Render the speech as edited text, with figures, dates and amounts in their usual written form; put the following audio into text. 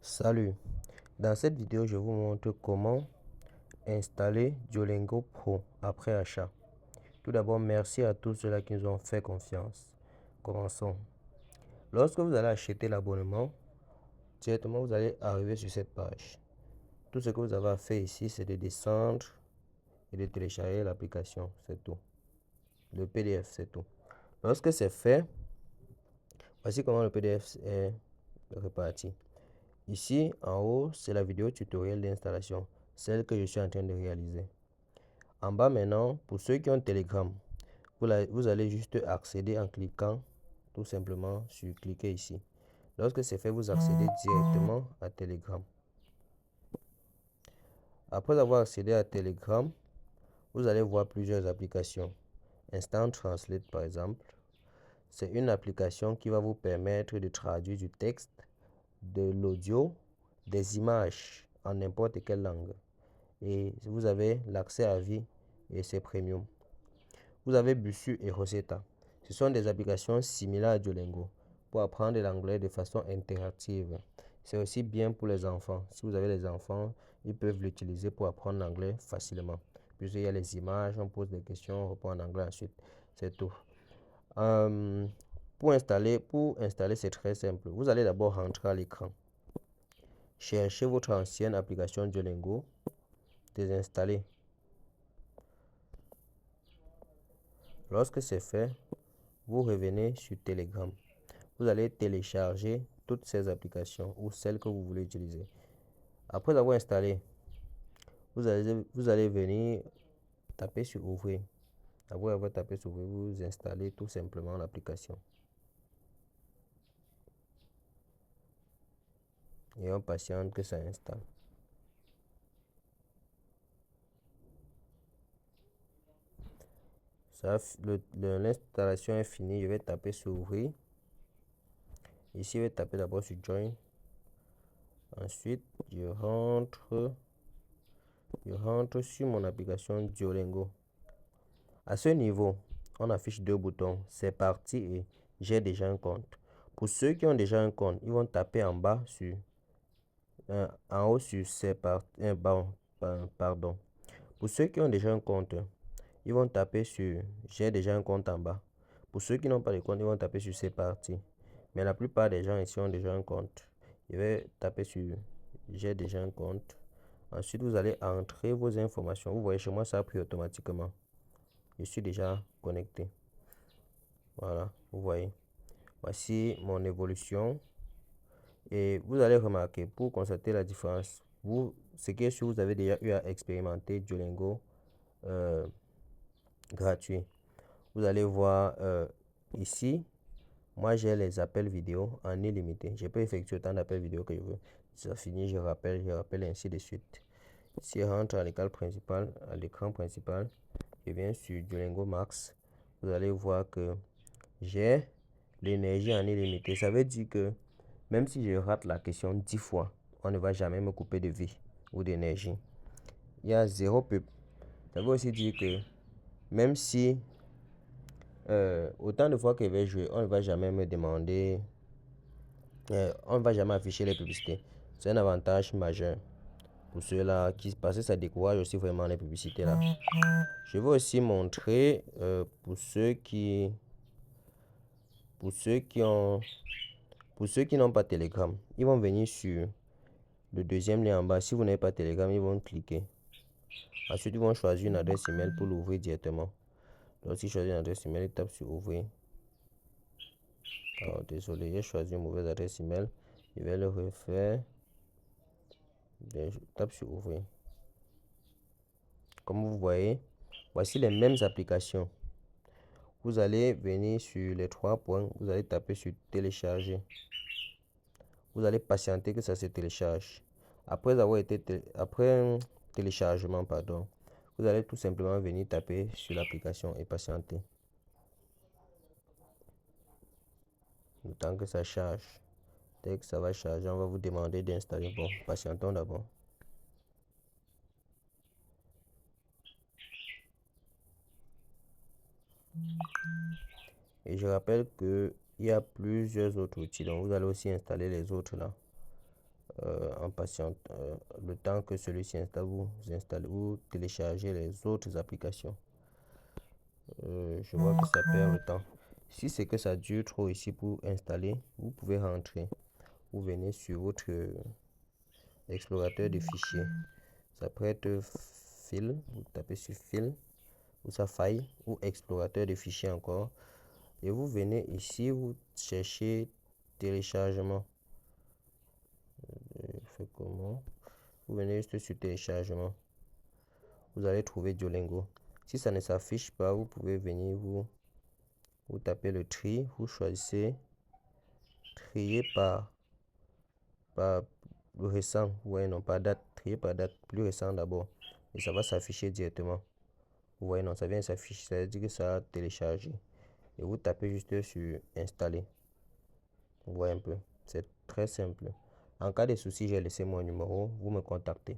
Salut, dans cette vidéo je vous montre comment installer Duolingo Pro après achat. Tout d'abord, merci à tous ceux-là qui nous ont fait confiance. Commençons. Lorsque vous allez acheter l'abonnement, directement vous allez arriver sur cette page. Tout ce que vous avez à faire ici, c'est de descendre et de télécharger l'application, c'est tout. Le PDF, c'est tout. Lorsque c'est fait, voici comment le PDF est réparti. Ici, en haut, c'est la vidéo tutoriel d'installation, celle que je suis en train de réaliser. En bas maintenant, pour ceux qui ont Telegram, vous allez juste accéder en cliquant tout simplement sur cliquer ici. Lorsque c'est fait, vous accédez directement à Telegram. Après avoir accédé à Telegram, vous allez voir plusieurs applications. Instant Translate par exemple, c'est une application qui va vous permettre de traduire du texte, de l'audio, des images en n'importe quelle langue. Et vous avez l'accès à vie et c'est premium. Vous avez Busuu et Rosetta. Ce sont des applications similaires à Duolingo pour apprendre l'anglais de façon interactive. C'est aussi bien pour les enfants. Si vous avez des enfants, ils peuvent l'utiliser pour apprendre l'anglais facilement. Puisqu'il y a les images, on pose des questions, on répond en anglais ensuite. C'est tout. Pour installer, c'est très simple. Vous allez d'abord rentrer à l'écran. Cherchez votre ancienne application Duolingo. Désinstaller. Lorsque c'est fait, vous revenez sur Telegram. Vous allez télécharger toutes ces applications ou celles que vous voulez utiliser. Après avoir installé, vous allez venir taper sur ouvrir. Après avoir tapé sur ouvrir, vous installez tout simplement l'application. Et on patiente que ça installe. L'installation est finie. Je vais taper sur ouvrir. Ici, je vais taper d'abord sur join. Ensuite, je rentre sur mon application Duolingo. À ce niveau, on affiche deux boutons, c'est parti et j'ai déjà un compte. Pour ceux qui ont déjà un compte, ils vont taper en bas en haut sur c'est parti, pardon. Pour ceux qui ont déjà un compte, ils vont taper sur j'ai déjà un compte en bas. Pour ceux qui n'ont pas de compte, ils vont taper sur c'est parti. Mais la plupart des gens ici ont déjà un compte. Je vais taper sur j'ai déjà un compte. Ensuite, vous allez entrer vos informations. Vous voyez, chez moi, ça a pris automatiquement. Je suis déjà connecté. Voilà, vous voyez. Voici mon évolution. Et vous allez remarquer, pour constater la différence, ce qui est sûr, vous avez déjà eu à expérimenter Duolingo gratuit. Vous allez voir ici, moi j'ai les appels vidéo en illimité. Je peux effectuer autant d'appels vidéo que je veux. Ça finit, je rappelle ainsi de suite. Si je rentre à l'écran principal, je viens sur Duolingo Max. Vous allez voir que j'ai l'énergie en illimité. Ça veut dire que même si je rate la question 10 fois, on ne va jamais me couper de vie ou d'énergie. Il y a zéro pub. Ça veut aussi dire que même si autant de fois que je vais jouer, on ne va jamais me demander, on ne va jamais afficher les publicités. C'est un avantage majeur pour ceux-là qui passent, ça décourage aussi vraiment les publicités là. Je vais aussi montrer pour ceux qui n'ont pas Telegram, ils vont venir sur le deuxième lien en bas. Si vous n'avez pas Telegram, ils vont cliquer. Ensuite, ils vont choisir une adresse email pour l'ouvrir directement. Lorsqu'ils choisissent une adresse email, ils tapent sur ouvrir. Alors, désolé, j'ai choisi une mauvaise adresse email. Je vais le refaire. Je tape sur ouvrir. Comme vous voyez, voici les mêmes applications. Vous allez venir sur les trois points. Vous allez taper sur télécharger. Vous allez patienter que ça se télécharge. Après un téléchargement, pardon, vous allez tout simplement venir taper sur l'application et patienter. Le temps que ça charge. Dès que ça va charger, on va vous demander d'installer. Bon, patientons d'abord. Et je rappelle que il y a plusieurs autres outils. Donc vous allez aussi installer les autres là. en patiente le temps que celui-ci installe, vous téléchargez les autres applications. Je vois que ça perd le temps. Si c'est que ça dure trop ici pour installer, vous pouvez rentrer. Vous venez sur votre explorateur de fichiers. Ça peut être fil, vous tapez sur fil, ou ça faille, ou explorateur de fichiers encore. Et vous venez ici, vous cherchez téléchargement. Fait comment? Vous venez juste sur téléchargement. Vous allez trouver Duolingo. Si ça ne s'affiche pas, vous pouvez venir vous tapez le tri, vous choisissez trier par le récent. Ouais, non, pas date, trier par date, plus récent d'abord. Et ça va s'afficher directement. Vous voyez, non, ça vient s'afficher, ça veut dire que ça a téléchargé. Et vous tapez juste sur installer. Vous voyez un peu, c'est très simple. En cas de souci, j'ai laissé mon numéro, vous me contactez.